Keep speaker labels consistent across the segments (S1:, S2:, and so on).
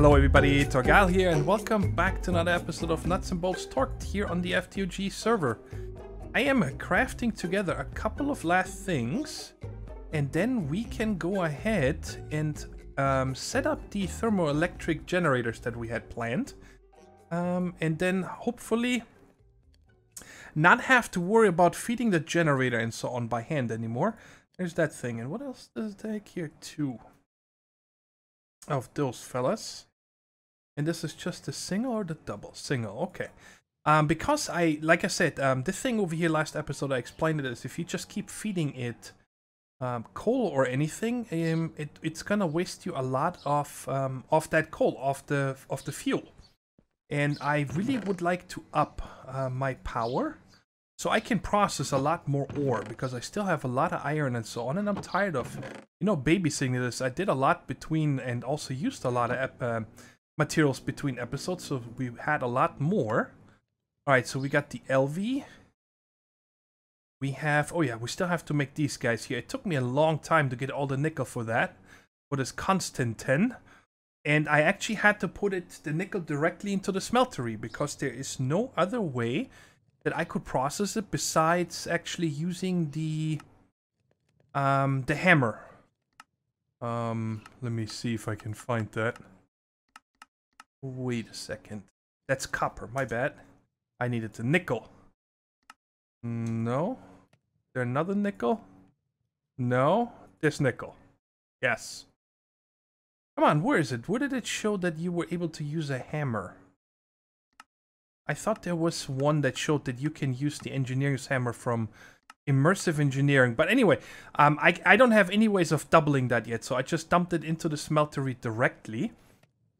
S1: Hello everybody, Thorgal here, and welcome back to another episode of Nuts and Bolts Torqued here on the FTOG server. I am crafting together a couple of last things, and then we can go ahead and set up the thermoelectric generators that we had planned. And then hopefully not have to worry about feeding the generator and so on by hand anymore. There's that thing. And what else does it take here? Two of those fellas. And this is just the single or the double? Single, okay. Because like I said, this thing over here last episode I explained it is if you just keep feeding it coal or anything, it's gonna waste you a lot of that coal, of the fuel. And I really would like to up my power so I can process a lot more ore, because I still have a lot of iron and so on, and I'm tired of, you know, babysitting this. I did a lot between and also used a lot of materials between episodes, so we had a lot more. Alright, so we got the LV. We have, oh yeah, we still have to make these guys here. It took me a long time to get all the nickel for that, for this Constantin. And I actually had to put the nickel directly into the smeltery, because there is no other way that I could process it besides actually using the hammer. Let me see if I can find that. Wait a second. That's copper, my bad. I needed the nickel. No. Is there another nickel? No. This nickel. Yes. Come on, where is it? Where did it show that you were able to use a hammer? I thought there was one that showed that you can use the engineer's hammer from immersive engineering. But anyway, I don't have any ways of doubling that yet, so I just dumped it into the smeltery directly.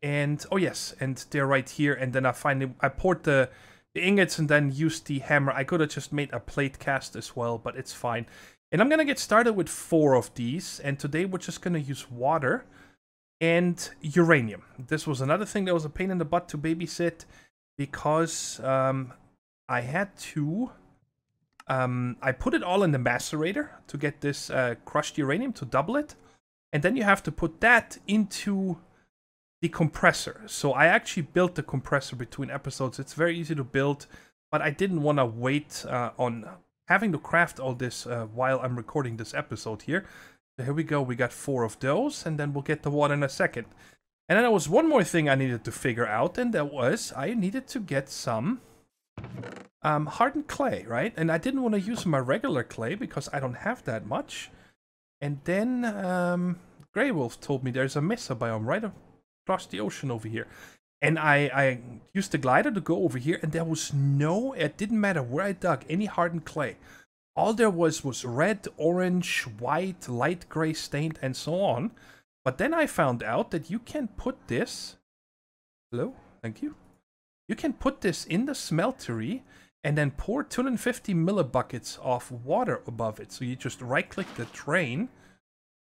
S1: And, oh yes, and they're right here. And then I poured the ingots and then used the hammer. I could have just made a plate cast as well, but it's fine. And I'm going to get started with 4 of these. And today we're just going to use water and uranium. This was another thing that was a pain in the butt to babysit, because I had to... I put it all in the macerator to get this crushed uranium, to double it. And then you have to put that into the compressor. So I actually built the compressor between episodes. It's very easy to build, but I didn't want to wait on having to craft all this while I'm recording this episode here. So here we go. We got 4 of those, and then we'll get the water in a second. And then there was one more thing I needed to figure out, and that was I needed to get some hardened clay, right? And I didn't want to use my regular clay because I don't have that much. And then Grey Wolf told me there's a mesa biome right across the ocean over here. And I used the glider to go over here, and there was no, it didn't matter where I dug, any hardened clay. All there was red, orange, white, light gray stained, and so on. But then I found out that you can put this... Hello? Thank you. You can put this in the smeltery and then pour 250 millibuckets of water above it. So you just right-click the drain,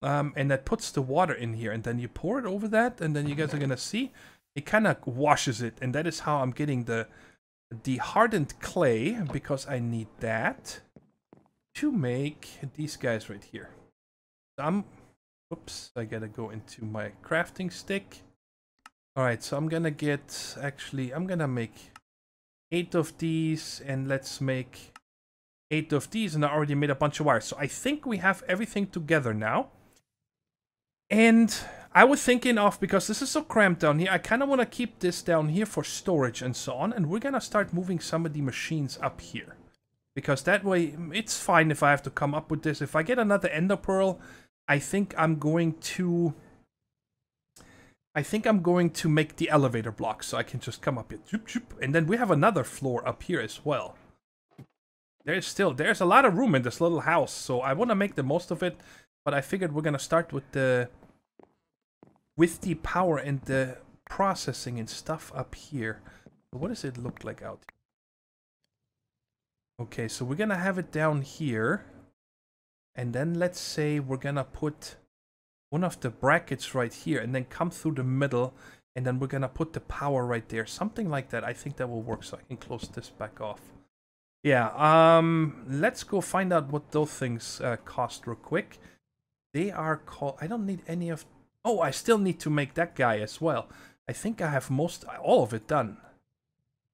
S1: and that puts the water in here. And then you pour it over that, and then you guys are going to see it kind of washes it. And that is how I'm getting the hardened clay, because I need that to make these guys right here. Oops, I gotta go into my crafting stick. Alright, so I'm gonna get, actually, I'm gonna make 8 of these, and let's make 8 of these, and I already made a bunch of wires. So I think we have everything together now. And I was thinking of, because this is so cramped down here, I kind of want to keep this down here for storage and so on, and we're gonna start moving some of the machines up here. Because that way, it's fine if I have to come up with this. If I get another ender pearl, I think I'm going to make the elevator block, so I can just come up here. And then we have another floor up here as well. There's a lot of room in this little house, so I want to make the most of it. But I figured we're gonna start with the power and the processing and stuff up here. What does it look like out here? Okay, so we're gonna have it down here. And then let's say we're gonna put one of the brackets right here and then come through the middle, and then we're gonna put the power right there. Something like that. I think that will work, so I can close this back off. Yeah, let's go find out what those things cost real quick. They are called... I don't need any of... Oh, I still need to make that guy as well. I think I have all of it done.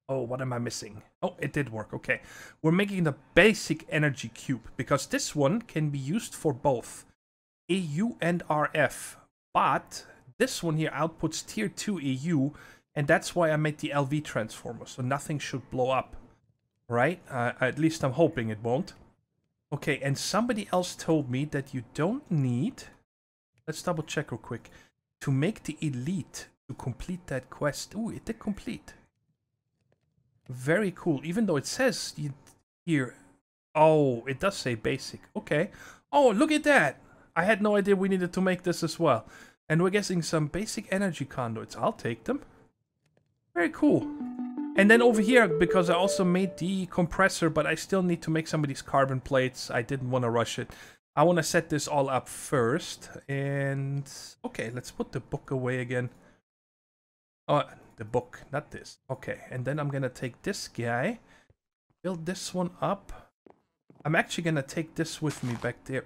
S1: Oh, what am I missing? Oh, it did work. Okay. We're making the basic energy cube because this one can be used for both AU and RF. But this one here outputs tier 2 AU, and that's why I made the LV transformer, so nothing should blow up. Right? At least I'm hoping it won't. Okay, and somebody else told me that you don't need... Let's double check real quick. To make the elite, to complete that quest. Ooh, it did complete. Very cool. Even though it says here... Oh, it does say basic. Okay. Oh, look at that! I had no idea we needed to make this as well. And we're getting some basic energy conduits. I'll take them. Very cool. And then over here, because I also made the compressor, but I still need to make some of these carbon plates. I didn't want to rush it. I want to set this all up first. And okay, let's put the book away again. Oh, the book, not this. Okay, and then I'm going to take this guy, build this one up. I'm actually going to take this with me back there.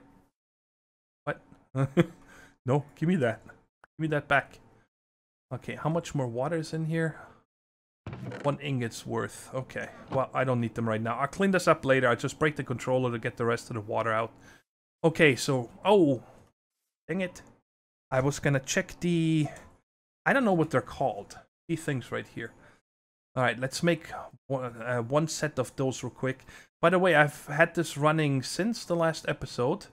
S1: What? No, give me that. Give me that back. Okay, how much more water is in here? 1 ingot's worth. Okay, well, I don't need them right now. I'll clean this up later. I'll just break the controller to get the rest of the water out. Okay, so... Oh! Dang it. I was gonna check the... I don't know what they're called. These things right here. Alright, let's make one set of those real quick. By the way, I've had this running since the last episode.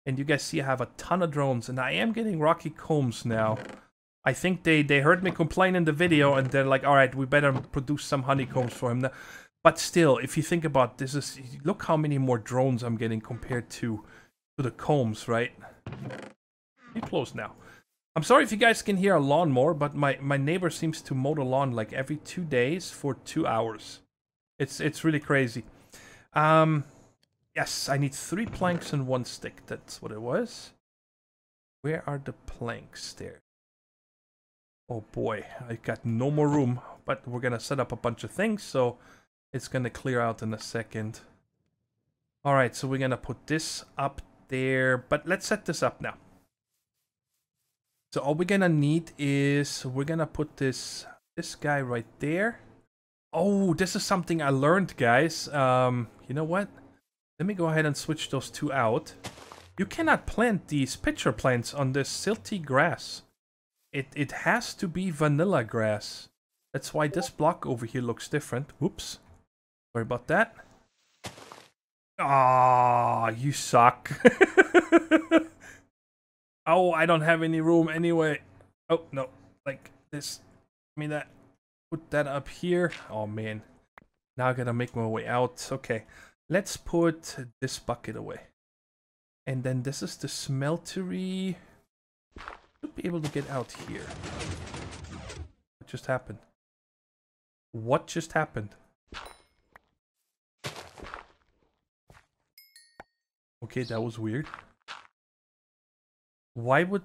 S1: And you guys see I have a ton of drones. And I am getting rocky combs now. I think they heard me complain in the video, and they're like, alright, we better produce some honeycombs for him now. But still, if you think about this, look how many more drones I'm getting compared to the combs, right? Be close now. I'm sorry if you guys can hear a lawnmower, but my neighbor seems to mow the lawn like every 2 days for 2 hours. It's really crazy. Yes, I need 3 planks and 1 stick. That's what it was. Where are the planks there? Oh boy, I got no more room, but we're gonna set up a bunch of things, so it's gonna clear out in a second. Alright, so we're gonna put this up there, but let's set this up now. So all we're gonna need is, we're gonna put this guy right there. Oh, this is something I learned, guys. You know what? Let me go ahead and switch those 2 out. You cannot plant these pitcher plants on this silty grass. It has to be vanilla grass. That's why this block over here looks different. Whoops. Sorry about that. Ah, you suck. Oh, I don't have any room anyway. Oh, no. Like this. Give me that. Put that up here. Oh, man. Now I gotta make my way out. Okay. Let's put this bucket away. And then this is the smeltery... Should be able to get out here. What just happened? What just happened? Okay, that was weird. Why would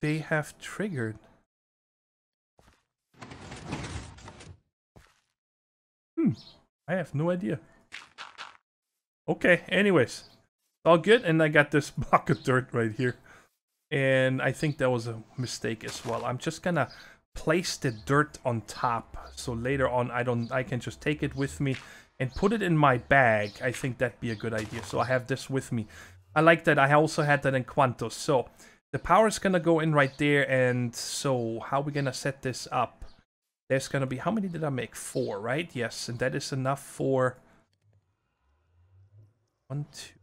S1: they have triggered? I have no idea. Okay, anyways. All good, and I got this block of dirt right here. And I think that was a mistake as well. I'm just gonna place the dirt on top, so later on I can just take it with me and put it in my bag. I think that'd be a good idea. So I have this with me. I like that. I also had that in Quantos. So the power is gonna go in right there. And so how are we gonna set this up? There's gonna be, how many did I make? 4, right? Yes, and that is enough for 1, 2.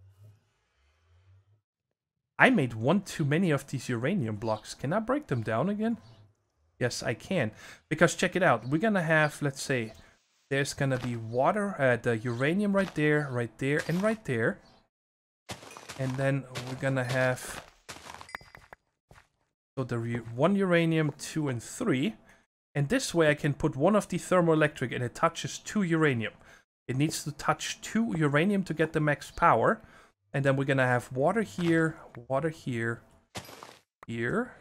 S1: I made 1 too many of these uranium blocks. Can I break them down again? Yes, I can. Because check it out. We're gonna have, let's say, there's gonna be water, the uranium right there, and right there. And then we're gonna have, so the 1 uranium, 2, and 3. And this way I can put 1 of the thermoelectric and it touches 2 uranium. It needs to touch 2 uranium to get the max power. And then we're gonna have water here, here,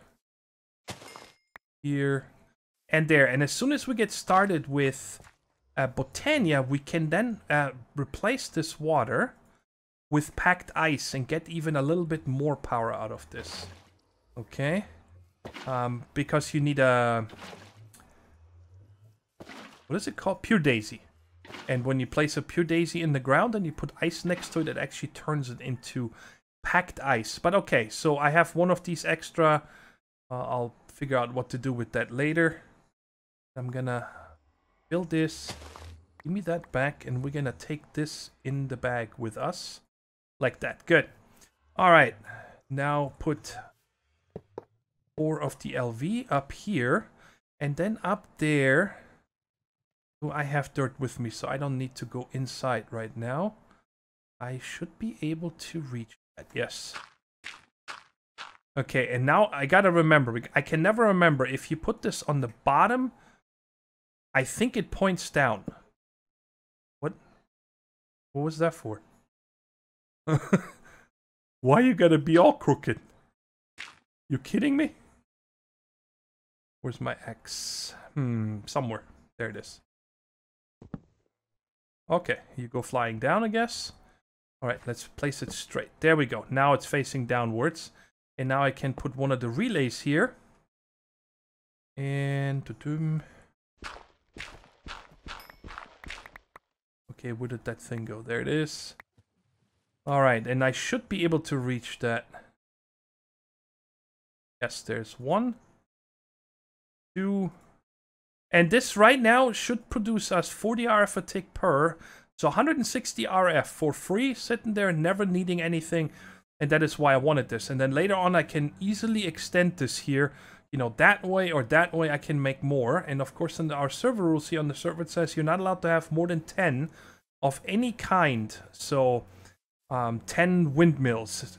S1: and there. And as soon as we get started with Botania, we can then replace this water with packed ice and get even a little bit more power out of this. Okay? Because you need a what is it called? Pure daisy. And when you place a pure daisy in the ground and you put ice next to it, it actually turns it into packed ice. But okay, so I have one of these extra. I'll figure out what to do with that later. I'm gonna build this. Give me that back, and we're gonna take this in the bag with us. Like that. Good. Alright. Now put 4 of the LV up here. And then up there. Oh, I have dirt with me, so I don't need to go inside right now. I should be able to reach that. Yes. Okay, and now I gotta remember. I can never remember. If you put this on the bottom, I think it points down. What? What was that for? Why you gotta be all crooked? You kidding me? Where's my X? Somewhere. There it is. Okay, you go flying down, I guess. Alright, let's place it straight. There we go. Now it's facing downwards. And now I can put one of the relays here. And... okay, where did that thing go? There it is. Alright, and I should be able to reach that. Yes, there's 1, 2... and this right now should produce us 40 RF a tick per. So 160 RF for free, sitting there, never needing anything. And that is why I wanted this. And then later on I can easily extend this here. You know, that way or that way I can make more. And of course in our server rules here on the server it says you're not allowed to have more than 10 of any kind. So 10 windmills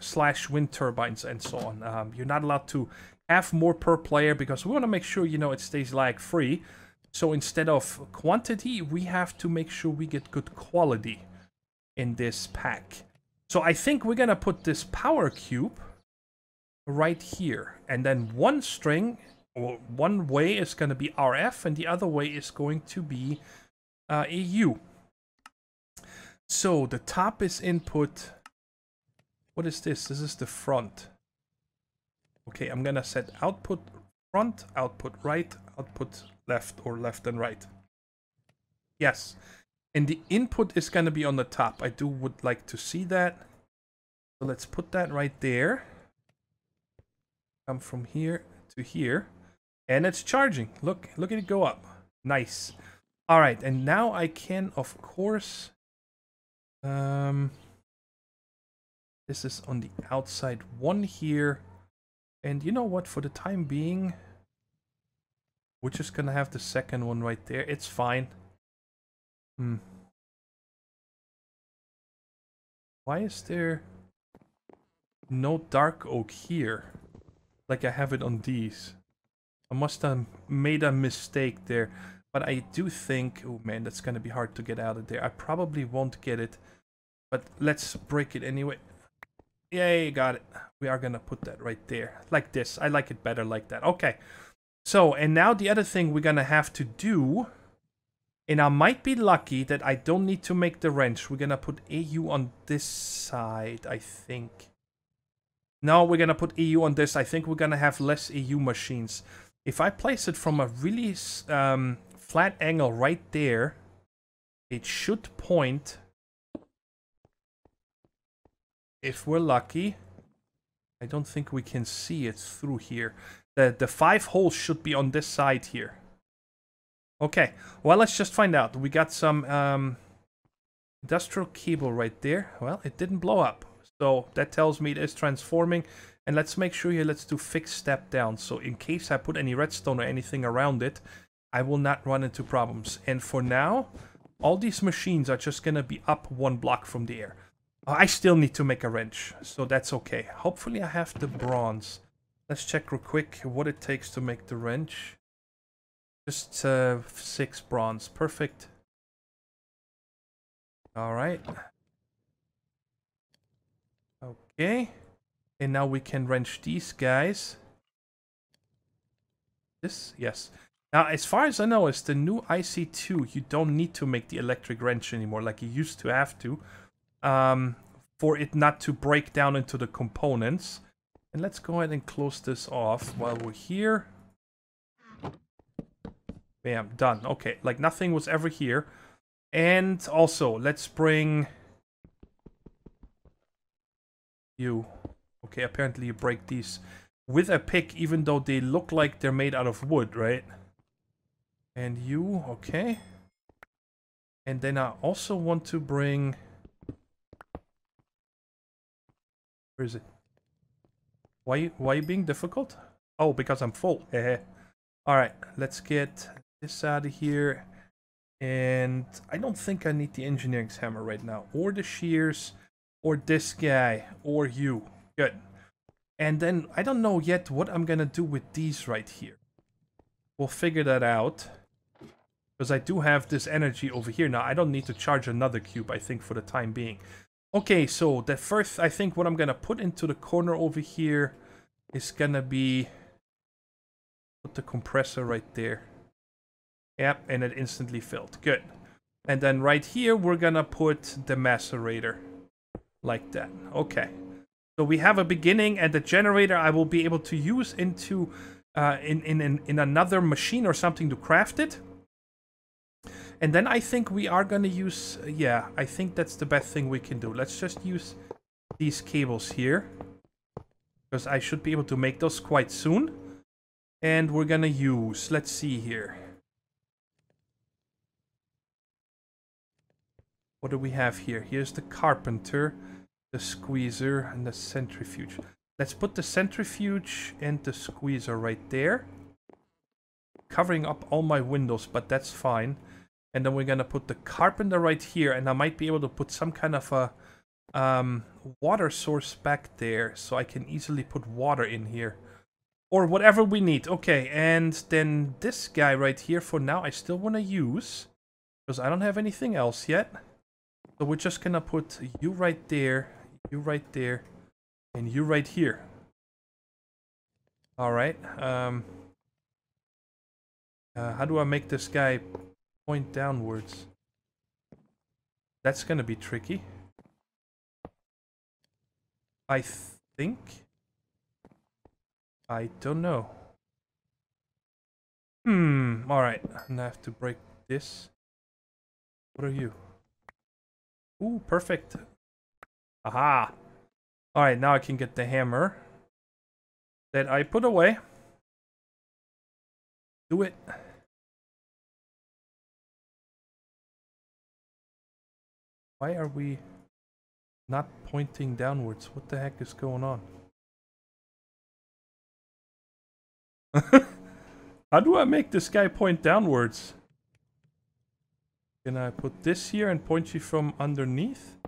S1: / wind turbines and so on. You're not allowed to have more per player because we want to make sure, you know, it stays lag free. So instead of quantity, we have to make sure we get good quality in this pack. So I think we're going to put this power cube right here. And then one string, or one way is going to be RF, and the other way is going to be AU. So the top is input. What is this? This is the front. Okay, I'm going to set output front, output right, output left, or left and right. Yes. And the input is going to be on the top. I would like to see that. So let's put that right there. Come from here to here. And it's charging. Look at it go up. Nice. All right. And now I can, of course... this is on the outside one here. And you know what? For the time being, we're just going to have the second one right there. It's fine. Why is there no dark oak here? Like I have it on these. I must have made a mistake there. But I do think... oh man, that's going to be hard to get out of there. I probably won't get it. But let's break it anyway. Yay, got it. We are going to put that right there. Like this. I like it better like that. Okay. So, and now the other thing we're going to have to do... and I might be lucky that I don't need to make the wrench. We're going to put AU on this side, I think. No, we're going to put AU on this. I think we're going to have less AU machines. If I place it from a really flat angle right there, it should point, if we're lucky. I don't think we can see it through here. The 5 holes should be on this side here. Okay, well, let's just find out. We got some industrial cable right there. Well, it didn't blow up. So that tells me it is transforming. And let's make sure here, let's do fixed step down. So in case I put any redstone or anything around it, I will not run into problems. And for now, all these machines are just going to be up 1 block from the air. I still need to make a wrench, so that's okay. Hopefully I have the bronze. Let's check real quick what it takes to make the wrench. Just 6 bronze. Perfect. Alright. Okay. And now we can wrench these guys. This? Yes. Now, as far as I know, it's the new IC2. You don't need to make the electric wrench anymore like you used to have to. For it not to break down into the components. And let's go ahead and close this off while we're here. Bam, done. Okay, like nothing was ever here. And also, let's bring you. Okay, apparently you break these with a pick, even though they look like they're made out of wood, right? And you, okay. And then I also want to bring... Where is it? Why are you being difficult? Oh, because I'm full. Alright, let's get this out of here. And I don't think I need the engineering's hammer right now. Or the shears. Or this guy. Or you. Good. And then I don't know yet what I'm gonna do with these right here. We'll figure that out. Because I do have this energy over here. Now, I don't need to charge another cube, I think, for the time being. Okay, so the first, I think what I'm gonna put into the corner over here is gonna be... Put the compressor right there. Yep, and it instantly filled. Good. And then right here, we're gonna put the macerator. Like that. Okay. So we have a beginning, and the generator I will be able to use into in another machine or something to craft it. And then I think we are gonna use, yeah, I think that's the best thing we can do. Let's just use these cables here, because I should be able to make those quite soon. And we're gonna use, let's see here. What do we have here? Here's the carpenter, the squeezer, and the centrifuge. Let's put the centrifuge and the squeezer right there. Covering up all my windows, but that's fine. And then we're gonna put the carpenter right here, and I might be able to put some kind of a water source back there, so I can easily put water in here. Or whatever we need. Okay, and then this guy right here, for now, I still want to use, because I don't have anything else yet. So we're just gonna put you right there, and you right here. Alright, how do I make this guy point downwards? That's gonna be tricky. I think. I don't know. Alright, and I have to break this. What are you? Ooh, perfect. Aha! Alright, now I can get the hammer that I put away. Do it. Why are we not pointing downwards? What the heck is going on? How do I make this guy point downwards? Can I put this here and point you from underneath?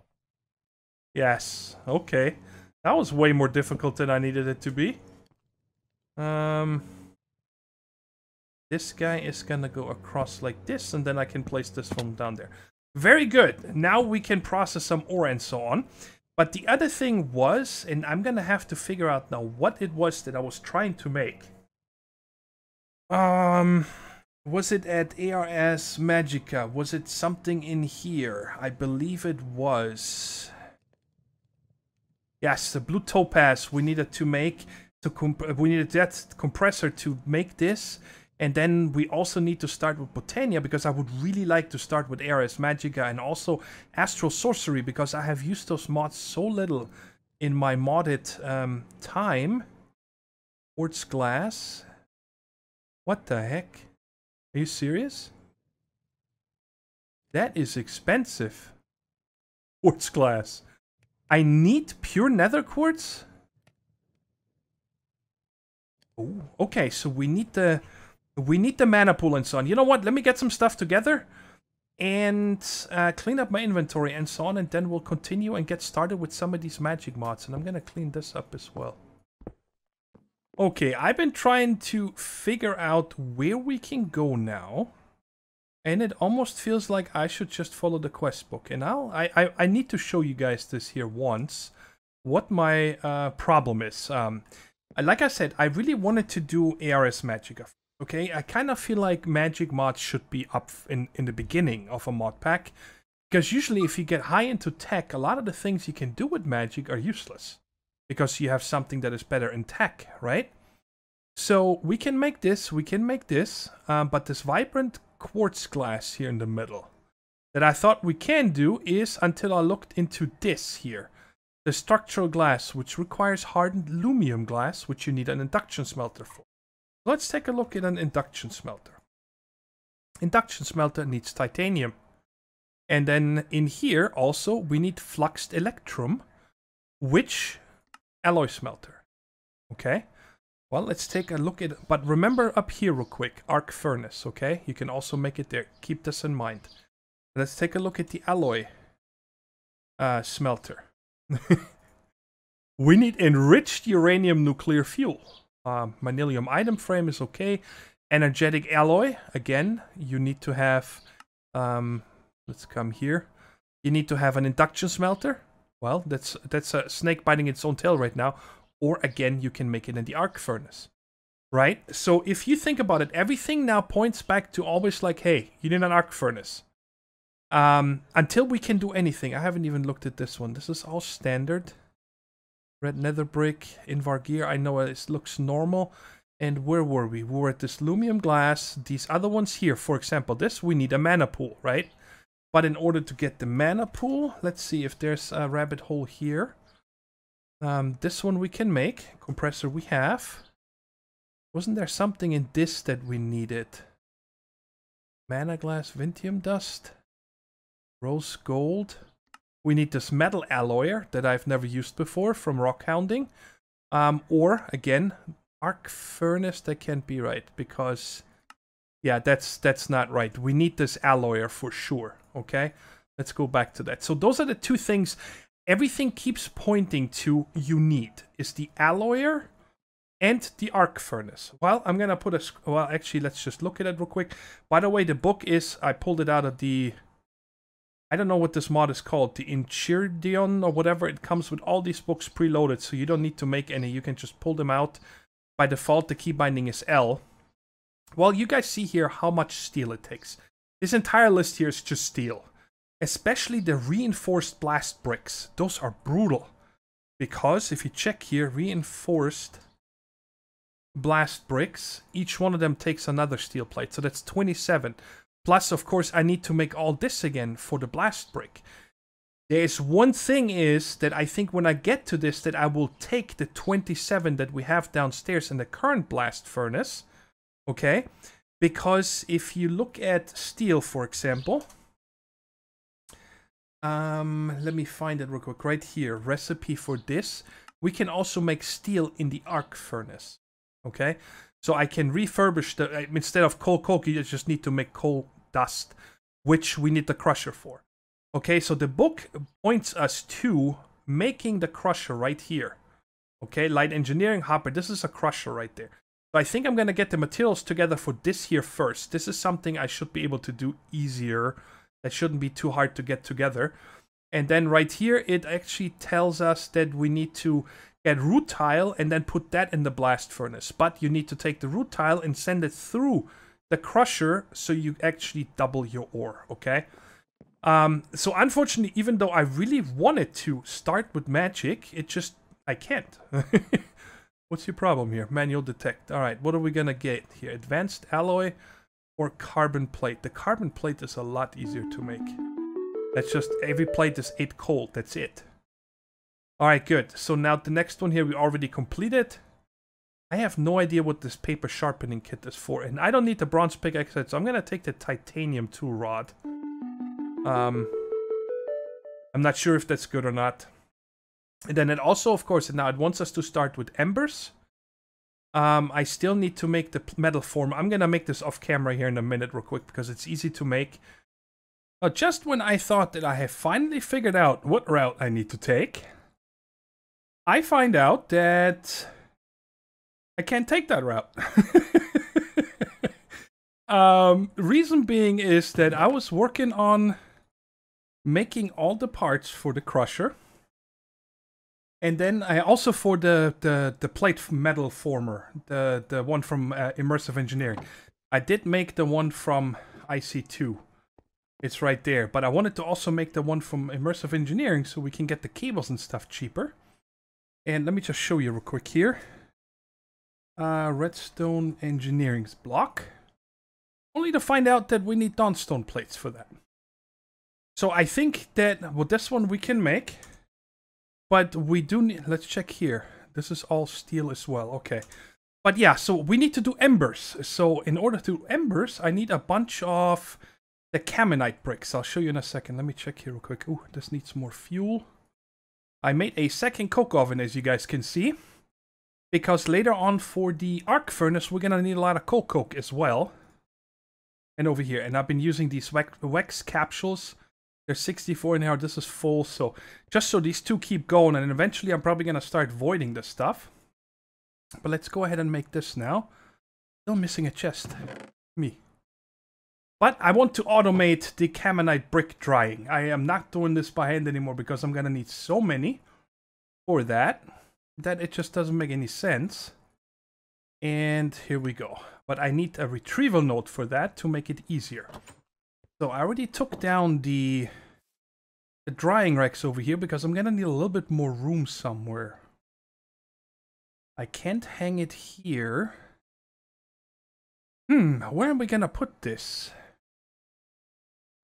S1: Yes. Okay. That was way more difficult than I needed it to be. This guy is gonna go across like this, and then I can place this from down there. Very good. Now we can process some ore and so on. But the other thing was, and I'm gonna have to figure out now what it was that I was trying to make. Was it at ARS Magica? Was it something in here? I believe it was. Yes, the blue topaz we needed to make. We needed that compressor to make this. And then we also need to start with Botania, because I would really like to start with ARS Magica and also Astral Sorcery, because I have used those mods so little in my modded time. Quartz glass. What the heck? Are you serious? That is expensive. Quartz glass. I need pure nether quartz? Oh, okay, so we need the mana pool and so on. You know what? Let me get some stuff together and clean up my inventory and so on, and then we'll continue and get started with some of these magic mods. And I'm gonna clean this up as well. Okay, I've been trying to figure out where we can go now, and it almost feels like I should just follow the quest book. And I need to show you guys this here once, what my problem is. Like I said, I really wanted to do ARS Magica. Okay, I kind of feel like magic mods should be up in the beginning of a mod pack, because usually if you get high into tech, a lot of the things you can do with magic are useless, because you have something that is better in tech, right? So we can make this, but this vibrant quartz glass here in the middle that I thought we can do is, until I looked into this here, the structural glass, which requires hardened aluminum glass, which you need an induction smelter for. Let's take a look at an induction smelter. Induction smelter needs titanium. And then in here also we need fluxed electrum, which alloy smelter. Okay. Well, let's take a look at it. But remember up here real quick, arc furnace, okay? You can also make it there. Keep this in mind. Let's take a look at the alloy smelter. We need enriched uranium nuclear fuel. Manilium item frame is okay. Energetic alloy, again, you need to have... let's come here. You need to have an induction smelter. Well, that's a snake biting its own tail right now. Or again, you can make it in the arc furnace. Right? So if you think about it, everything now points back to always like, hey, you need an arc furnace. Until we can do anything. I haven't even looked at this one. This is all standard. Red nether brick, Invar gear. I know it looks normal. And where were we? We were at this aluminum glass. These other ones here, for example, this, we need a mana pool, right? But in order to get the mana pool, let's see if there's a rabbit hole here. This one we can make. Compressor we have. Wasn't there something in this that we needed? Mana glass, Vintium dust. Rose gold. We need this metal alloyer that I've never used before from rock hounding. Or, again, arc furnace. That can't be right because... yeah, that's not right. We need this alloyer for sure, okay? Let's go back to that. So those are the two things everything keeps pointing to you need. Is the alloyer and the arc furnace. Well, I'm going to put a... well, actually, let's just look at it real quick. By the way, the book is... I pulled it out of the... I don't know what this mod is called. The Inchirdion or whatever. It comes with all these books preloaded, so you don't need to make any. You can just pull them out. By default, the key binding is L. Well, you guys see here how much steel it takes. This entire list here is just steel. Especially the reinforced blast bricks. Those are brutal. Because if you check here, reinforced blast bricks, each one of them takes another steel plate. So that's 27. Plus, of course, I need to make all this again for the blast brick. There's one thing is that I think when I get to this that I will take the 27 that we have downstairs in the current blast furnace. Okay, because if you look at steel, for example, let me find it real quick. Right here, recipe for this. We can also make steel in the arc furnace. Okay, so I can refurbish the, instead of coal coke, you just need to make coal dust, which we need the crusher for. Okay, so the book points us to making the crusher right here. Okay, light engineering, hopper, this is a crusher right there. So I think I'm going to get the materials together for this here first. This is something I should be able to do easier. That shouldn't be too hard to get together. And then right here, it actually tells us that we need to get root tile and then put that in the blast furnace. But you need to take the root tile and send it through the crusher so you actually double your ore, okay? So unfortunately, even though I really wanted to start with magic, it just, I can't. What's your problem here? Manual detect. All right, what are we gonna get here? Advanced alloy or carbon plate? The carbon plate is a lot easier to make. That's just, every plate is 8 coal, that's it. All right, good. So now the next one here we already completed. I have no idea what this paper sharpening kit is for, and I don't need the bronze pickaxe, so I'm gonna take the titanium tool rod. I'm not sure if that's good or not. And then it also, of course, now it wants us to start with embers. I still need to make the metal form. I'm gonna make this off camera here in a minute real quick because it's easy to make. Just when I thought that I have finally figured out what route I need to take, I find out that I can't take that route. Reason being is that I was working on making all the parts for the crusher. And then I also for the plate metal former, the one from Immersive Engineering. I did make the one from IC2. It's right there. But I wanted to also make the one from Immersive Engineering so we can get the cables and stuff cheaper. And let me just show you real quick here. Redstone engineering's block. Only to find out that we need dawnstone plates for that. So I think that, well, this one we can make. But we do need, let's check here. This is all steel as well, okay. But yeah, so we need to do embers. So in order to do embers, I need a bunch of the caminite bricks. I'll show you in a second. Let me check here real quick. Oh, this needs more fuel. I made a second coke oven, as you guys can see. Because later on for the arc furnace, we're gonna need a lot of coke as well. And over here, and I've been using these wax capsules. There's 64 in here, this is full, so just so these two keep going, and eventually I'm probably gonna start voiding this stuff. But let's go ahead and make this now. Still missing a chest. Me. But I want to automate the caminite brick drying. I am not doing this by hand anymore because I'm gonna need so many for that it just doesn't make any sense. And here we go. But I need a retrieval node for that to make it easier. So I already took down the drying racks over here because I'm gonna need a little bit more room somewhere. I can't hang it here. Where are we gonna put this?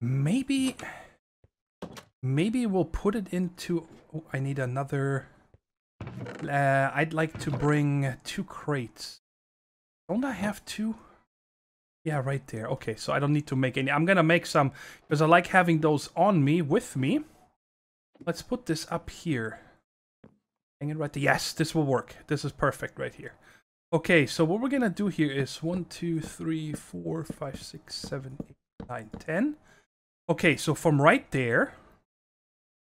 S1: Maybe we'll put it into... Oh, I need another... I'd like to bring 2 crates. Don't I have 2? Yeah, right there. Okay, so I don't need to make any. I'm gonna make some because I like having those on me, with me. Let's put this up here. Hang it right there. Yes, this will work. This is perfect right here. Okay, so what we're gonna do here is 1, 2, 3, 4, 5, 6, 7, 8, 9, 10. Okay, so from right there.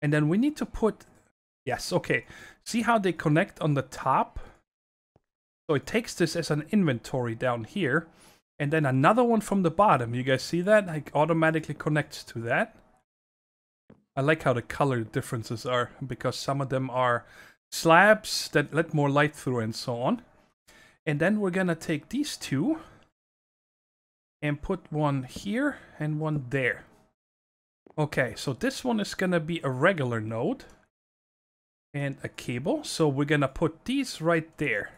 S1: And then we need to put... Yes, okay. See how they connect on the top? So it takes this as an inventory down here. And then another one from the bottom. You guys see that? Like automatically connects to that. I like how the color differences are. Because some of them are slabs that let more light through and so on. And then we're gonna take these 2. And put one here and one there. Okay, so this one is gonna be a regular node. And a cable. So we're gonna put these right there.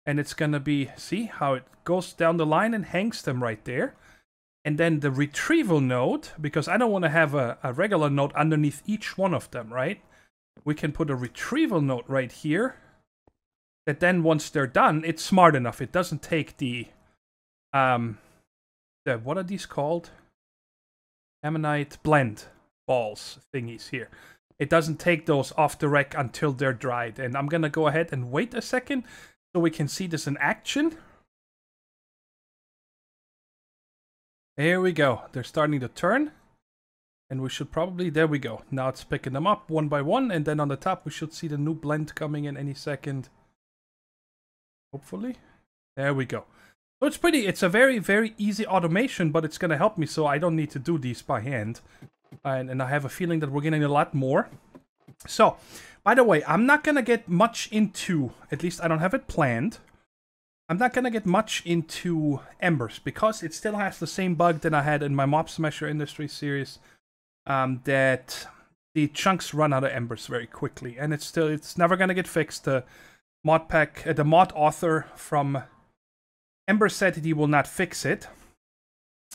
S1: And it's gonna be, see how it goes down the line and hangs them right there. And then the retrieval node, because I don't want to have a regular node underneath each one of them, right? We can put a retrieval node right here. That then once they're done, it's smart enough. It doesn't take the what are these called? Ammonite blend balls thingies here. It doesn't take those off the rack until they're dried. And I'm gonna go ahead and wait a second so we can see this in action. Here we go. They're starting to turn. And we should probably... There we go. Now it's picking them up one by one. And then on the top we should see the new blend coming in any second. Hopefully. There we go. So it's pretty... It's a very, very easy automation. But it's going to help me so I don't need to do these by hand. And I have a feeling that we're getting a lot more. So, by the way, I'm not going to get much into... At least I don't have it planned. I'm not going to get much into Embers, because it still has the same bug that I had in my Mob Smasher Industry series, that the chunks run out of Embers very quickly, and it's never going to get fixed. The mod pack, the mod author from Ember said that he will not fix it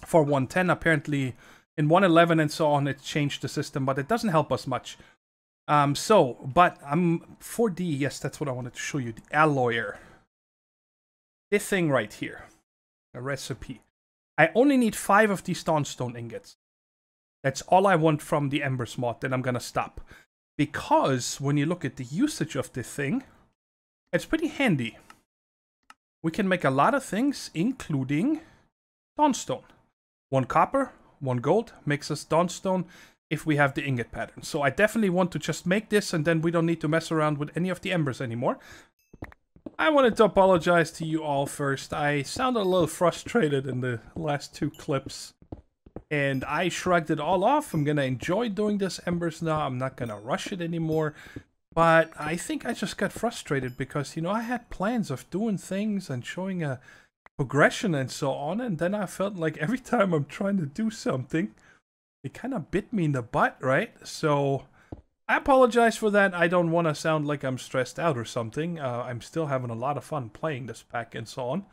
S1: for 1.10. Apparently, in 1.11 and so on, it changed the system, but it doesn't help us much. But I'm 4D. Yes, that's what I wanted to show you. The alloyer. This thing right here, a recipe. I only need 5 of these dawnstone ingots. That's all I want from the Embers mod, then I'm gonna stop. Because when you look at the usage of this thing, it's pretty handy. We can make a lot of things, including dawnstone. 1 copper, 1 gold, makes us dawnstone if we have the ingot pattern. So I definitely want to just make this, and then we don't need to mess around with any of the embers anymore. I wanted to apologize to you all first. I sounded a little frustrated in the last 2 clips. And I shrugged it all off. I'm going to enjoy doing this Embers now. I'm not going to rush it anymore. But I think I just got frustrated because, you know, I had plans of doing things and showing a progression and so on. And then I felt like every time I'm trying to do something, it kind of bit me in the butt, right? So I apologize for that. I don't want to sound like I'm stressed out or something. I'm still having a lot of fun playing this pack and so on.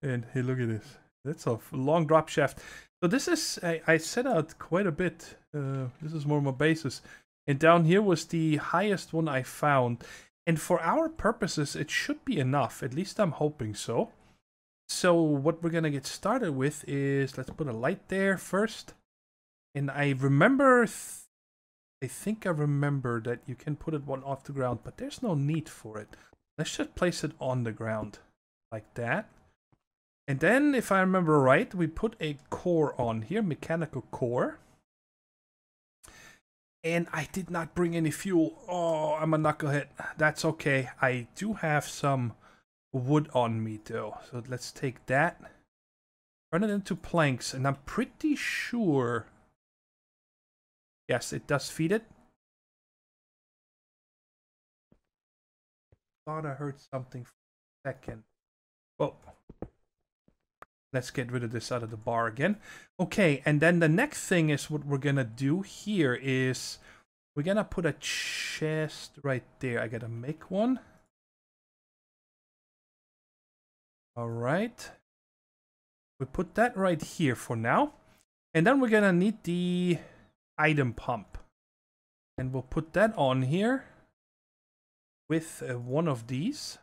S1: And hey, look at this. That's a long drop shaft. So this is, I set out quite a bit. This is more of my basis. And down here was the highest one I found. And for our purposes, it should be enough. At least I'm hoping so. So what we're going to get started with is, let's put a light there first. And I remember, I think I remember that you can put it one off the ground, but there's no need for it. Let's just place it on the ground like that. And then, if I remember right, we put a core on here, mechanical core. And I did not bring any fuel. Oh, I'm a knucklehead. That's okay. I do have some wood on me though. So let's take that. Turn it into planks. And I'm pretty sure... Yes, it does feed it. Thought I heard something for a second. Oh. Let's get rid of this out of the bar again. Okay, and then the next thing is what we're gonna do here is we're gonna put a chest right there. I gotta make one. Alright. We put that right here for now. And then we're gonna need the item pump. And we'll put that on here with one of these.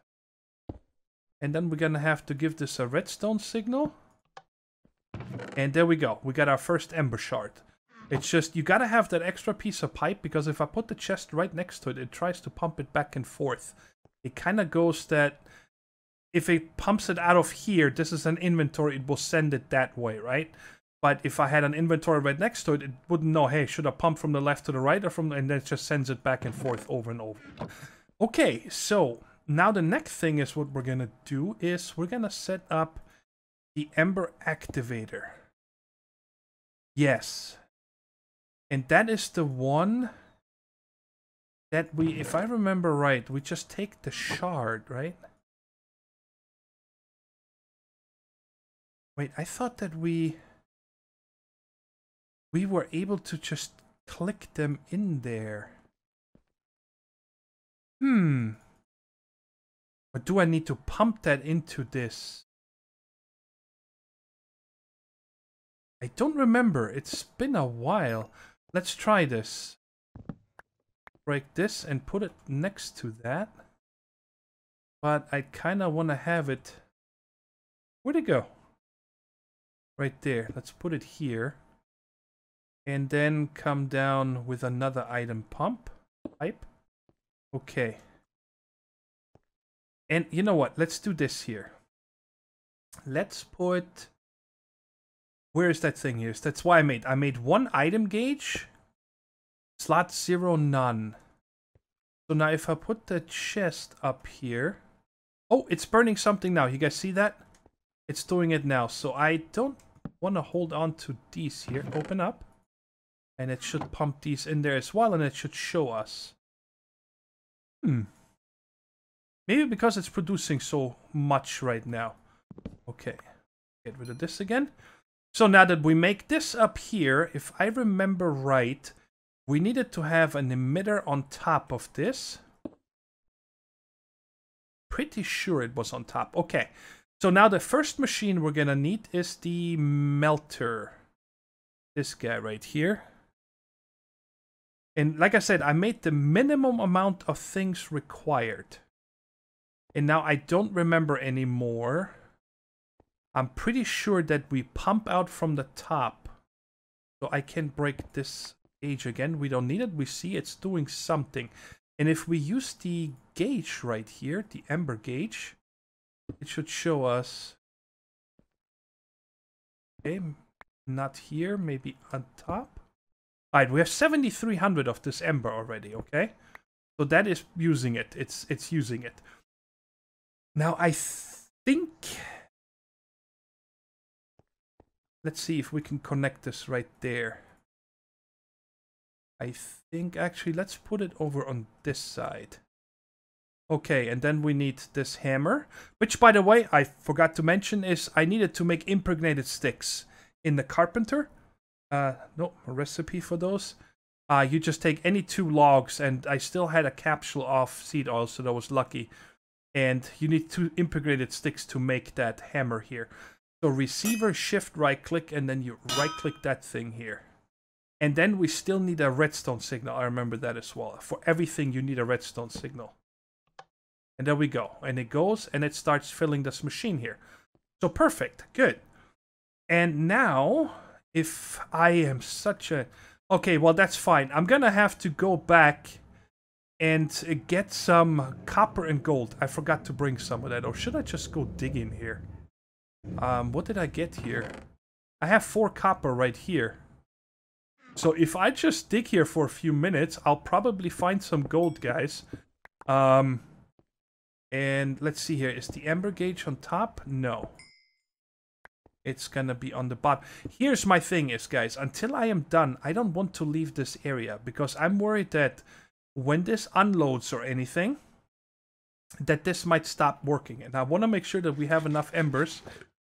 S1: And then we're gonna have to give this a redstone signal. And there we go. We got our first Ember Shard. It's just, you gotta have that extra piece of pipe, because if I put the chest right next to it, it tries to pump it back and forth. It kind of goes that, if it pumps it out of here, this is an inventory, it will send it that way, right? But if I had an inventory right next to it, it wouldn't know, hey, should I pump from the left to the right, or from, and then it just sends it back and forth over and over. Okay, so... Now the next thing is what we're gonna do is we're gonna set up the Ember Activator. Yes. And that is the one that we, if I remember right, we just take the shard, right? Wait, I thought that we were able to just click them in there. Or do I need to pump that into this? I don't remember. It's been a while. Let's try this. Break this and put it next to that. But I kind of want to have it... Where'd it go? Right there. Let's put it here. And then come down with another item pump. Pipe. Okay. And you know what? Let's do this here. Let's put... Where is that thing here? That's why I made one item gauge. Slot 0, none. So now if I put the chest up here... Oh, it's burning something now. You guys see that? It's doing it now. So I don't want to hold on to these here. Open up. And it should pump these in there as well. And it should show us. Maybe because it's producing so much right now. Okay. Get rid of this again. So now that we make this up here, if I remember right, we needed to have an emitter on top of this. Pretty sure it was on top. Okay. So now the first machine we're gonna need is the Smelter. This guy right here. And like I said, I made the minimum amount of things required. And now I don't remember anymore. I'm pretty sure that we pump out from the top. So I can break this gauge again. We don't need it. We see it's doing something. And if we use the gauge right here, the Ember gauge, it should show us... Okay, not here, maybe on top. Alright, we have 7,300 of this Ember already, okay? So that is using it. It's using it. Now, I think... Let's see if we can connect this right there. I think, actually, let's put it over on this side. Okay, and then we need this hammer. Which, by the way, I forgot to mention is I needed to make impregnated sticks in the carpenter. No, a recipe for those. You just take any 2 logs, and I still had a capsule of seed oil, so that was lucky. And you need 2 integrated sticks to make that hammer here. So receiver, shift, right click, and then you right click that thing here. And then we still need a redstone signal. I remember that as well. For everything, you need a redstone signal. And there we go. And it goes, and it starts filling this machine here. So perfect. Good. And now, if I am such a... Okay, well, that's fine. I'm gonna have to go back and get some copper and gold. I forgot to bring some of that. Or should I just go digging here? What did I get here? I have 4 copper right here. So if I just dig here for a few minutes, I'll probably find some gold, guys. And let's see here. Is the ember gauge on top? No. It's gonna be on the bottom. Here's my thing is, guys, until I am done, I don't want to leave this area because I'm worried that when this unloads or anything, that this might stop working. And I want to make sure that we have enough embers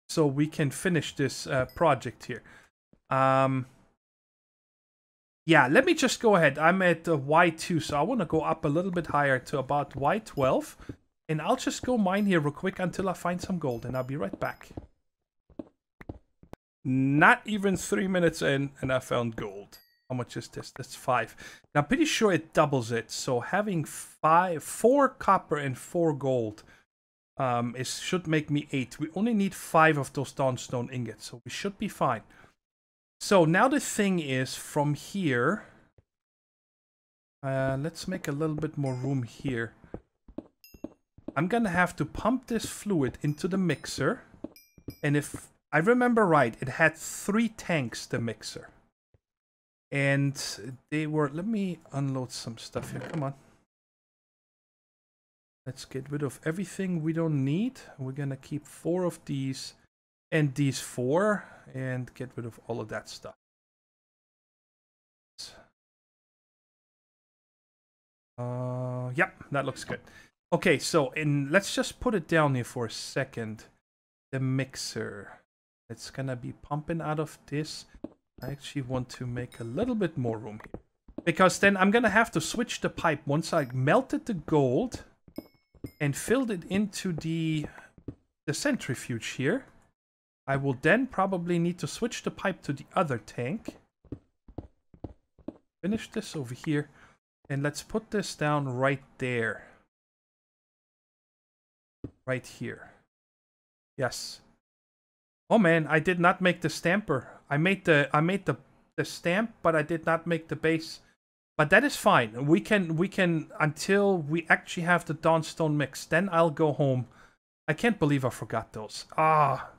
S1: so we can finish this project here. Yeah, let me just go ahead. I'm at Y2, so I want to go up a little bit higher to about Y12. And I'll just go mine here real quick until I find some gold, and I'll be right back. Not even 3 minutes in, and I found gold. How much is this? That's 5. Now, I'm pretty sure it doubles it. So having 4 copper and 4 gold should make me 8. We only need 5 of those dawnstone ingots, so we should be fine. So now the thing is, from here, let's make a little bit more room here. I'm gonna have to pump this fluid into the mixer, and if I remember right, it had 3 tanks, the mixer. And they were... Let me unload some stuff here. Come on. Let's get rid of everything we don't need. We're gonna keep 4 of these and these 4 and get rid of all of that stuff. Yep, that looks good. Okay, so let's just put it down here for a second. The mixer. It's gonna be pumping out of this. I actually want to make a little bit more room here. Because then I'm gonna have to switch the pipe once I melted the gold and filled it into the centrifuge here. I will then probably need to switch the pipe to the other tank. Finish this over here. And let's put this down right there. Right here. Yes. Oh man, I did not make the stamper. I made the stamp, but I did not make the base. But that is fine. We can until we actually have the dawnstone mix. Then I'll go home. I can't believe I forgot those. Ah.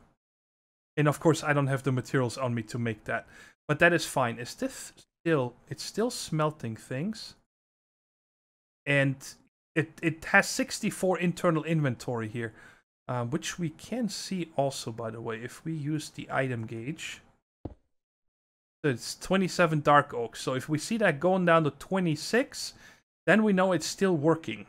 S1: And of course I don't have the materials on me to make that. But that is fine. Is this still... It's still smelting things. And it has 64 internal inventory here. Which we can see also, by the way, if we use the item gauge. It's 27 dark oak. So if we see that going down to 26, then we know it's still working.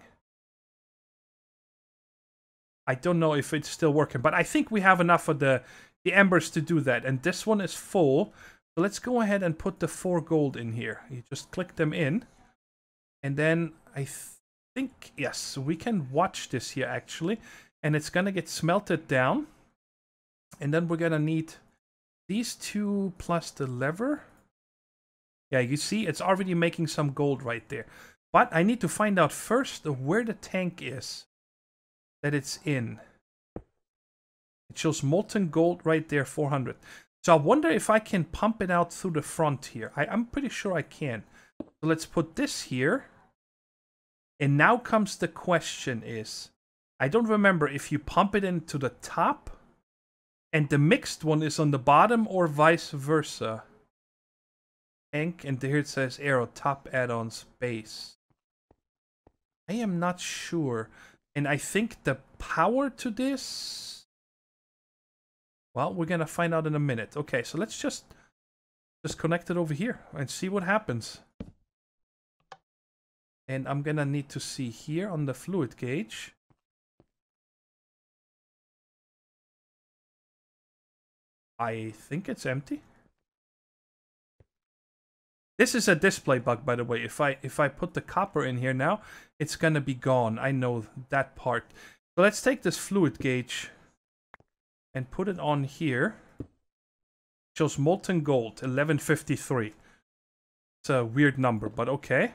S1: I don't know if it's still working, but I think we have enough of the embers to do that. And this one is full. So let's go ahead and put the 4 gold in here. You just click them in. And then I think, yes, we can watch this here actually. And it's going to get smelted down. And then we're going to need these 2 plus the lever. Yeah, you see, it's already making some gold right there. But I need to find out first where the tank is that it's in. It shows molten gold right there, 400. So I wonder if I can pump it out through the front here. I'm pretty sure I can. So let's put this here. And now comes the question is, I don't remember if you pump it into the top and the mixed one is on the bottom or vice versa. Tank, and here it says arrow, top add-ons, base. I am not sure. And I think the power to this... Well, we're going to find out in a minute. Okay, so let's just connect it over here and see what happens. And I'm going to need to see here on the fluid gauge. I think it's empty. This is a display bug, by the way. If I put the copper in here now, it's gonna be gone. I know that part. So let's take this fluid gauge and put it on here. Shows molten gold, 1153. It's a weird number, but okay.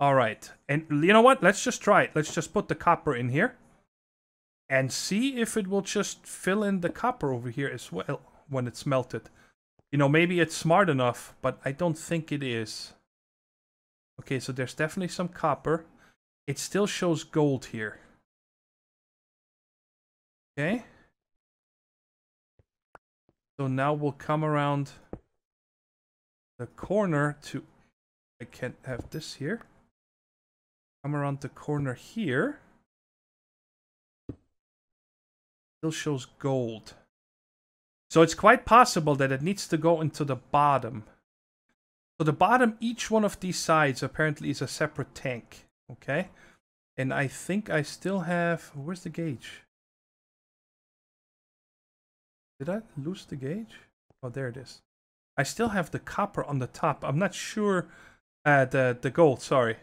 S1: All right, and you know what? Let's just try it. Let's just put the copper in here and see if it will just fill in the copper over here as well when it's melted. You know, maybe it's smart enough, but I don't think it is. Okay, so there's definitely some copper. It still shows gold here. Okay. So now we'll come around the corner to... I can't have this here. Come around the corner here. Still shows gold. So it's quite possible that it needs to go into the bottom. So the bottom, each one of these sides apparently is a separate tank. Okay. And I think I still have... Where's the gauge? Did I lose the gauge? Oh, there it is. I still have the copper on the top. I'm not sure... the gold, sorry.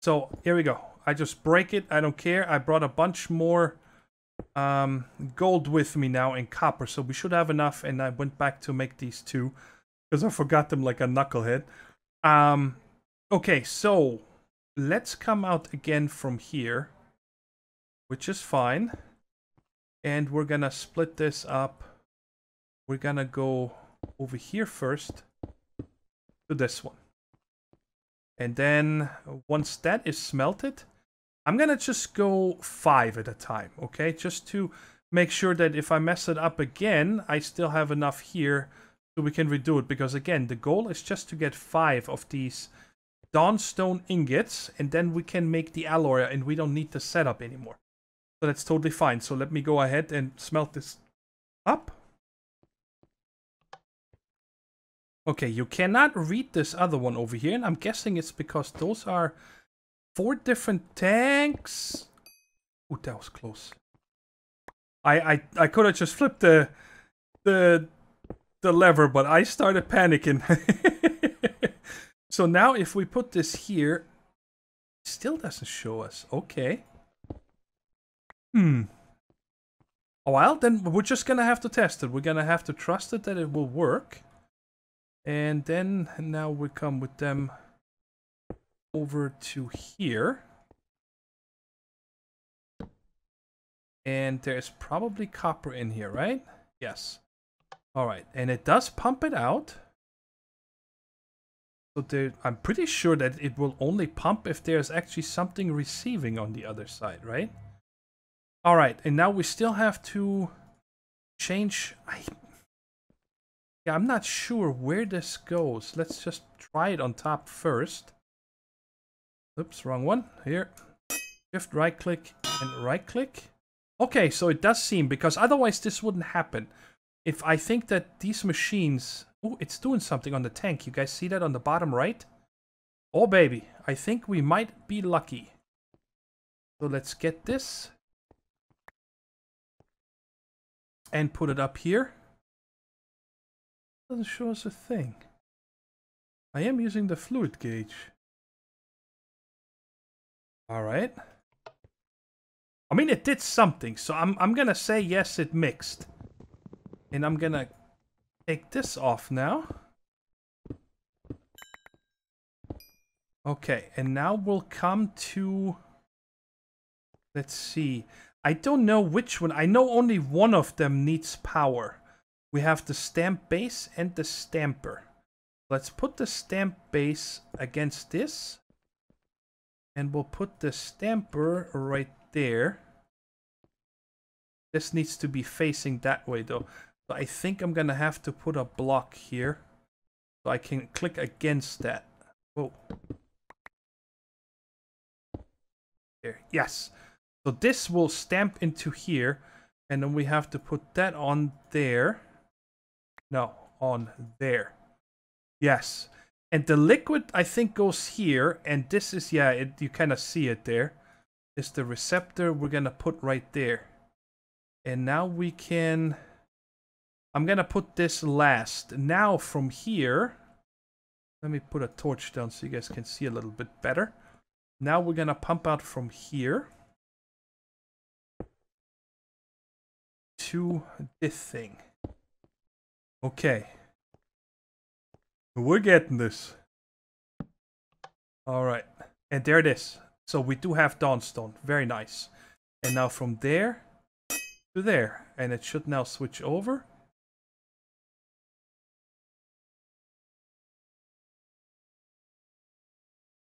S1: So, here we go. I just break it. I don't care. I brought a bunch more gold with me now in copper. So we should have enough. And I went back to make these two. Because I forgot them like a knucklehead. Okay, so... Let's come out again from here. Which is fine. And we're gonna split this up. We're gonna go over here first. To this one. And then once that is smelted, I'm gonna just go 5 at a time, okay? Just to make sure that if I mess it up again, I still have enough here so we can redo it. Because again, the goal is just to get 5 of these Dawnstone ingots, and then we can make the alloy, and we don't need the setup anymore. So that's totally fine. So let me go ahead and smelt this up. Okay, you cannot read this other one over here, and I'm guessing it's because those are 4 different tanks. Ooh, that was close. I could have just flipped the lever, but I started panicking. So now if we put this here, it still doesn't show us. Okay. Oh, well, then we're just gonna have to test it. We're gonna have to trust it that it will work. And then now we come with them over to here. And there's probably copper in here, right? Yes. All right. And it does pump it out. So there, I'm pretty sure that it will only pump if there's actually something receiving on the other side, right? All right. And now we still have to change... Yeah, I'm not sure where this goes. Let's just try it on top first. Oops, wrong one. Here. Shift right click and right click. Okay, so it does seem, because otherwise this wouldn't happen. If I think that these machines... Oh, it's doing something on the tank. You guys see that on the bottom right? Oh, baby. I think we might be lucky. So let's get this. And put it up here. Doesn't show us a thing. I am using the fluid gauge. All right. I mean, it did something, so I'm gonna say yes, it mixed. And I'm gonna take this off now. Okay, and now we'll come to... Let's see. I don't know which one. I know only one of them needs power. We have the stamp base and the stamper. Let's put the stamp base against this. And we'll put the stamper right there. This needs to be facing that way though. So I think I'm gonna have to put a block here. So I can click against that. Whoa. There, yes. So this will stamp into here. And then we have to put that on there. No, on there. Yes. And the liquid, I think, goes here. And this is, yeah, you kind of see it there. It's the receptor we're going to put right there. And now we can... I'm going to put this last. Now from here, Let me put a torch down so you guys can see a little bit better. Now we're gonna pump out from here to this thing. Okay. We're getting this. Alright. And there it is. So we do have Dawnstone. Very nice. And now from there to there. And it should now switch over.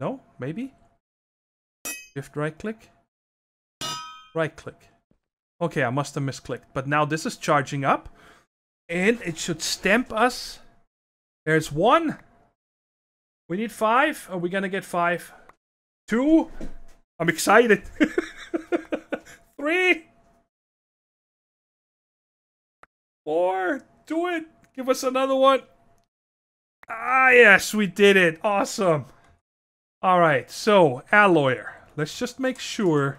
S1: No? Maybe? Shift right click. Right click. Okay, I must have misclicked. But now this is charging up. And it should stamp us. There's 1. We need 5. Are we gonna get 5? 2. I'm excited. 3. 4. Do it. Give us another one. Ah, yes, we did it. Awesome. Alright, so, alloyer. Let's just make sure.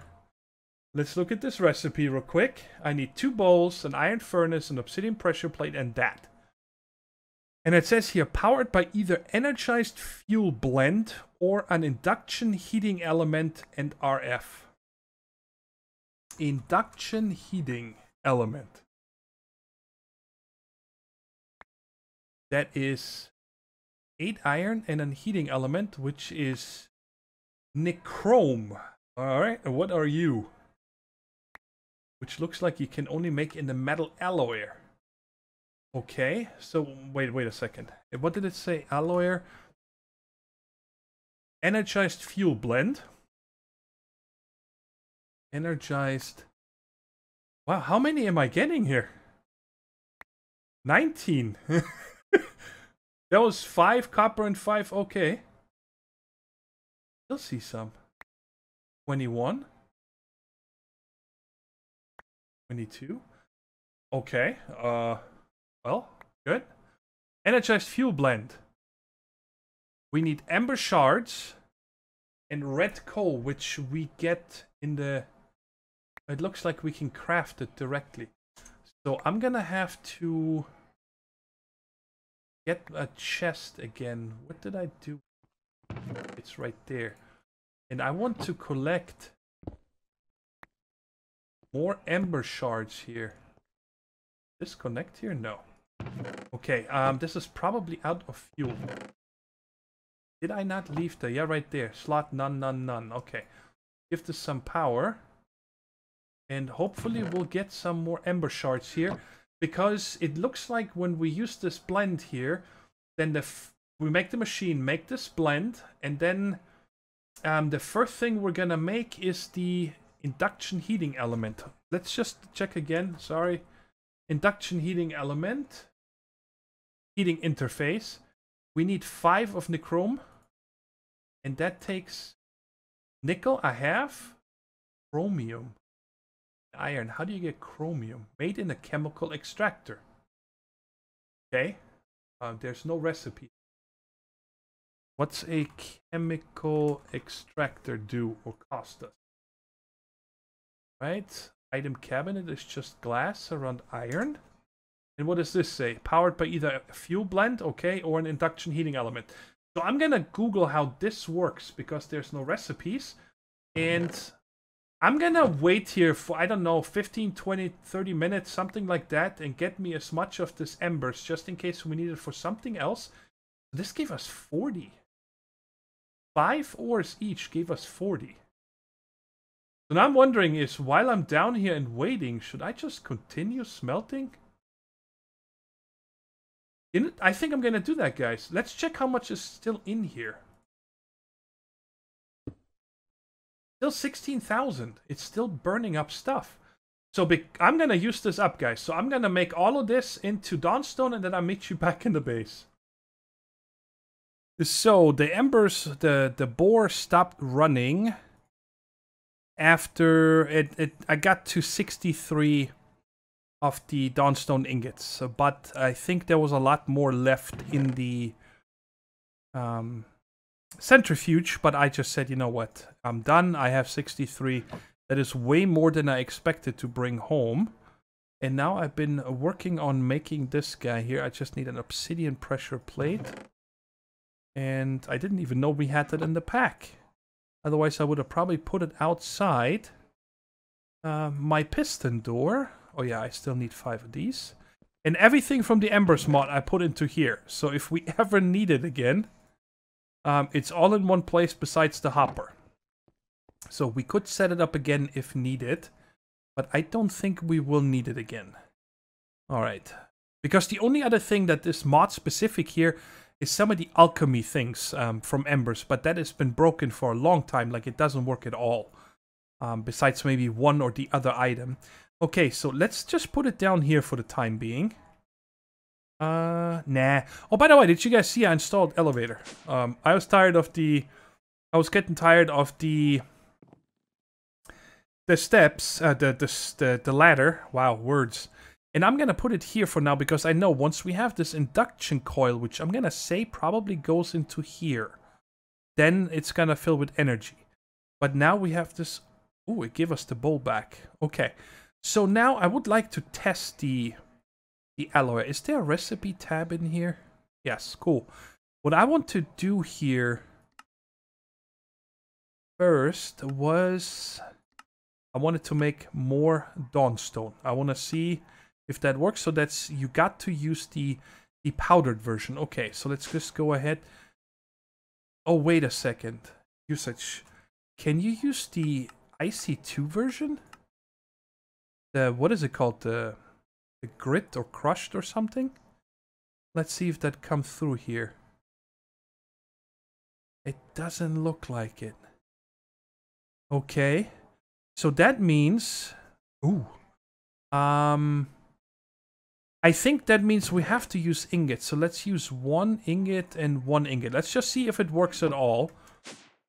S1: Let's look at this recipe real quick. I need 2 bowls, an iron furnace, an obsidian pressure plate, and that. And it says here, powered by either energized fuel blend or an induction heating element and RF. Induction heating element. That is 8 iron and a heating element, which is nichrome. Alright, and what are you? Which looks like you can only make in the metal alloyer. Okay, so wait a second. What did it say? Alloyer. Energized fuel blend. Energized. Wow, how many am I getting here? 19. That was 5 copper and 5. Okay. Still see some. 21. 22. Okay. Well, good. Energized fuel blend. We need Ember Shards and red coal, which we get in the... It looks like we can craft it directly. So I'm gonna have to get a chest again. What did I do? It's right there. And I want to collect more Ember Shards here. Disconnect here? No. Okay, this is probably out of fuel. Did I not leave the... Yeah, right there. Slot none, none, none. Okay. Give this some power. And hopefully we'll get some more Ember Shards here. Because it looks like when we use this blend here, then we make the machine make this blend. And then the first thing we're gonna make is the induction heating element. Let's just check again. Sorry. Induction heating element. Heating interface. We need 5 of nichrome. And that takes nickel. I have chromium. Iron. How do you get chromium? Made in a chemical extractor. Okay. There's no recipe. What's a chemical extractor do or cost us? Right. Item cabinet is just glass around iron. And what does this say? Powered by either a fuel blend, okay, or an induction heating element. So I'm gonna Google how this works because there's no recipes. And I'm gonna wait here for, I don't know, 15, 20, 30 minutes, something like that, and get me as much of this embers just in case we need it for something else. This gave us 40. 5 ores each gave us 40. So now I'm wondering is, while I'm down here and waiting, should I just continue smelting? I think I'm gonna do that, guys. Let's check how much is still in here. Still 16,000. It's still burning up stuff. So I'm gonna use this up, guys. So I'm gonna make all of this into Dawnstone, and then I'll meet you back in the base. So the embers, the boar stopped running after I got to 63 of the Dawnstone ingots, but I think there was a lot more left in the centrifuge, but I just said, you know what, I'm done. I have 63. That is way more than I expected to bring home. And now I've been working on making this guy here. I just need an obsidian pressure plate. And I didn't even know we had that in the pack. Otherwise, I would have probably put it outside my piston door. Oh yeah, I still need 5 of these. And everything from the Embers mod I put into here. So if we ever need it again, it's all in one place besides the hopper. So we could set it up again if needed. But I don't think we will need it again. Alright. Because the only other thing that is mod specific here is some of the alchemy things from Embers. But that has been broken for a long time. Like, it doesn't work at all. Besides maybe one or the other item. Okay, so let's just put it down here for the time being. Nah. Oh, by the way, did you guys see I installed elevator? I was tired of the... I was getting tired of the steps, the ladder. Wow, words. And I'm gonna put it here for now because I know once we have this induction coil, which I'm gonna say probably goes into here, then it's gonna fill with energy. But now we have this... Ooh, it gave us the bowl back. Okay. So now I would like to test the alloy. Is there a recipe tab in here? Yes, cool. What I want to do here first was... I wanted to make more dawnstone. I want to see if that works. So that's... You got to use the powdered version. Okay, so let's just go ahead. Oh, wait a second. Usage. Can you use the IC2 version? What is it called? The grit or crushed or something? Let's see if that comes through here. It doesn't look like it. Okay. So that means... Ooh. I think that means we have to use ingots. So let's use 1 ingot and 1 ingot. Let's just see if it works at all.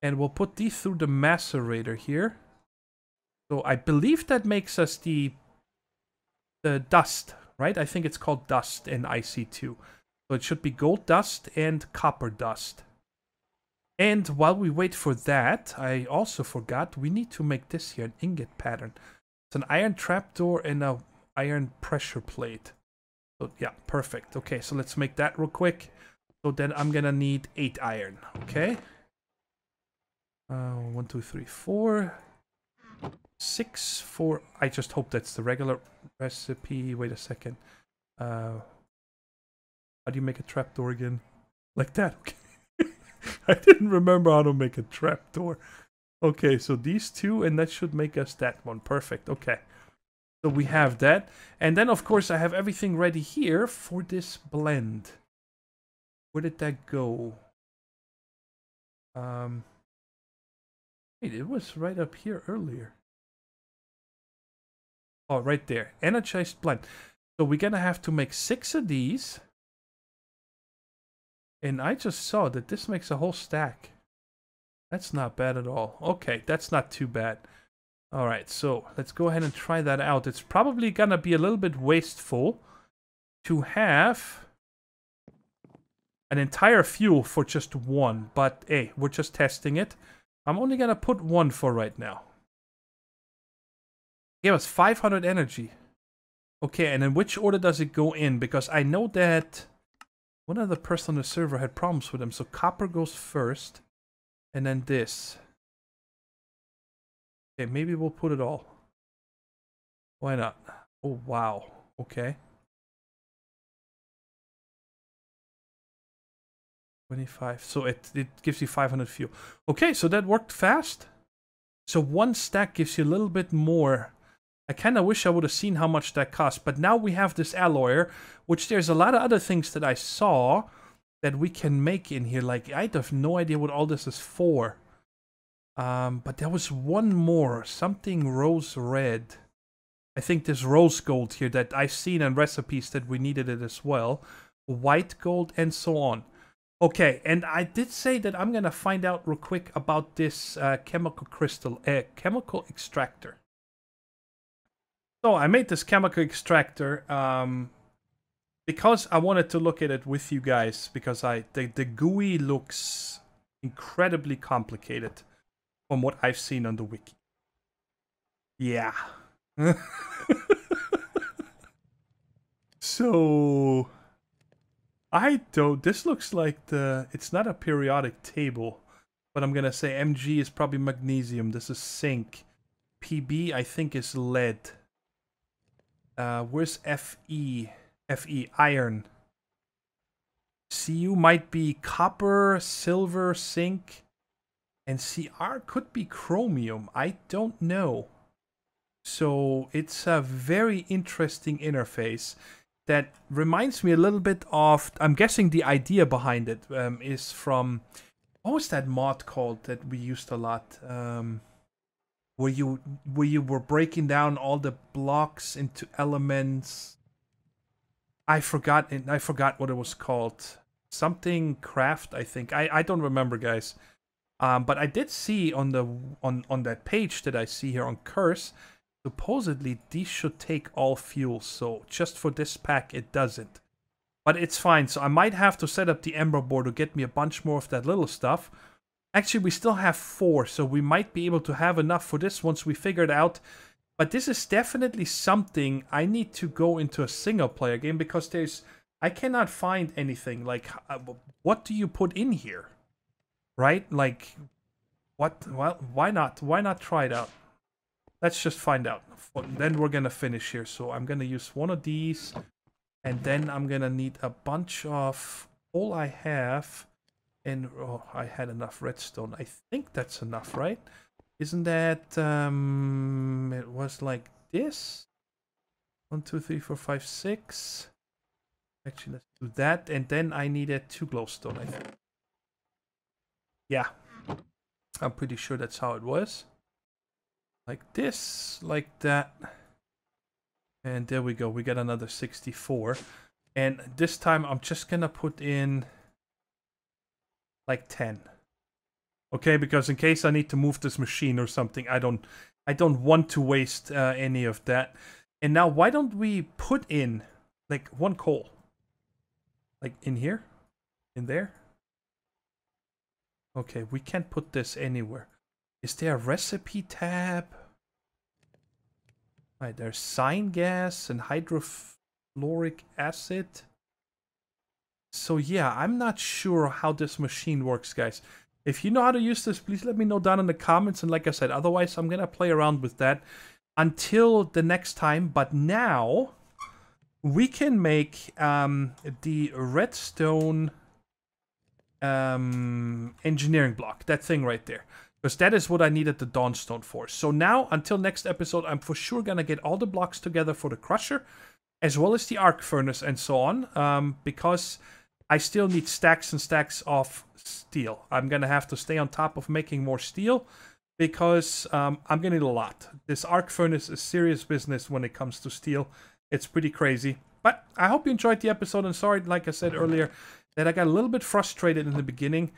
S1: And we'll put these through the macerator here. So I believe that makes us the dust, right? I think it's called dust in IC2. So it should be gold dust and copper dust. And while we wait for that, I also forgot we need to make this here an ingot pattern. It's an iron trapdoor and a iron pressure plate. So yeah, perfect. Okay, so let's make that real quick. So then I'm gonna need 8 iron. Okay. 1, 2, 3, 4. 6 for... I just hope that's the regular recipe. Wait a second. How do you make a trapdoor again? Like that. Okay. I didn't remember how to make a trapdoor. Okay, so these 2, and that should make us that one. Perfect. Okay. So we have that. And then, of course, I have everything ready here for this blend. Where did that go? Wait, it was right up here earlier. Oh, right there. Energized blend. So we're gonna have to make 6 of these. And I just saw that this makes a whole stack. That's not bad at all. Okay, that's not too bad. Alright, so let's go ahead and try that out. It's probably gonna be a little bit wasteful to have an entire fuel for just 1. But hey, we're just testing it. I'm only gonna put 1 for right now. Give us 500 energy. Okay, and in which order does it go in? Because I know that one other person on the server had problems with them. So copper goes first, and then this. Okay, maybe we'll put it all. Why not? Oh, wow. Okay. 25. So it gives you 500 fuel. Okay, so that worked fast. So 1 stack gives you a little bit more. I kind of wish I would have seen how much that cost. But now we have this alloyer, which there's a lot of other things that I saw that we can make in here. Like, I have no idea what all this is for. But there was one more. Something rose red. I think this rose gold here that I've seen in recipes that we needed it as well. White gold and so on. Okay, and I did say that I'm going to find out real quick about this chemical extractor. So I made this chemical extractor because I wanted to look at it with you guys, because the GUI looks incredibly complicated from what I've seen on the wiki. Yeah. So I don't. This looks like the. It's not a periodic table, but I'm gonna say Mg is probably magnesium. This is zinc. Pb I think is lead. Where's Fe? Fe iron. Cu might be copper, silver, zinc, and Cr could be chromium. I don't know. So it's a very interesting interface that reminds me a little bit of, I'm guessing the idea behind it is from, what was that mod called that we used a lot? Where you were breaking down all the blocks into elements. I forgot what it was called. Something craft, I think. I don't remember, guys. But I did see on that page that I see here on Curse, supposedly these should take all fuels, so just for this pack it doesn't. But it's fine, so I might have to set up the Ember board to get me a bunch more of that little stuff. Actually, we still have 4, so we might be able to have enough for this once we figure it out. But this is definitely something I need to go into a single player game, because I cannot find anything. Like, what do you put in here? Right? Like, what? Well, why not? Why not try it out? Let's just find out. Then we're gonna finish here. So I'm gonna use one of these, and then I'm gonna need a bunch of all I have. And oh, I had enough redstone. I think that's enough, right? Isn't that it was like this? 1, 2, 3, 4, 5, 6. Actually, let's do that. And then I needed 2 glowstone, I think. Yeah, I'm pretty sure that's how it was. Like this, like that. And there we go. We got another 64. And this time I'm just gonna put in like 10. Okay, because in case I need to move this machine or something, I don't want to waste any of that. And now why don't we put in like 1 coal? Like in here? In there? Okay, we can't put this anywhere. Is there a recipe tab? Right, there's cyan gas and hydrofluoric acid. So yeah, I'm not sure how this machine works, guys. If you know how to use this, please let me know down in the comments. And like I said, otherwise I'm gonna play around with that until the next time. But now we can make the redstone engineering block, that thing right there, because that is what I needed the dawnstone for. So now until next episode, I'm for sure gonna get all the blocks together for the crusher, as well as the arc furnace and so on, because I still need stacks and stacks of steel. I'm gonna have to stay on top of making more steel, because I'm gonna need a lot. This arc furnace is serious business when it comes to steel. It's pretty crazy. But I hope you enjoyed the episode, and sorry, like I said earlier, that I got a little bit frustrated in the beginning,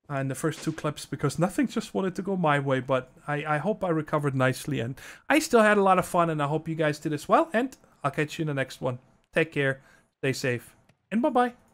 S1: in the first 2 clips, because nothing just wanted to go my way. But I hope I recovered nicely, and I still had a lot of fun, and I hope you guys did as well. And I'll catch you in the next one. Take care, stay safe, and bye-bye.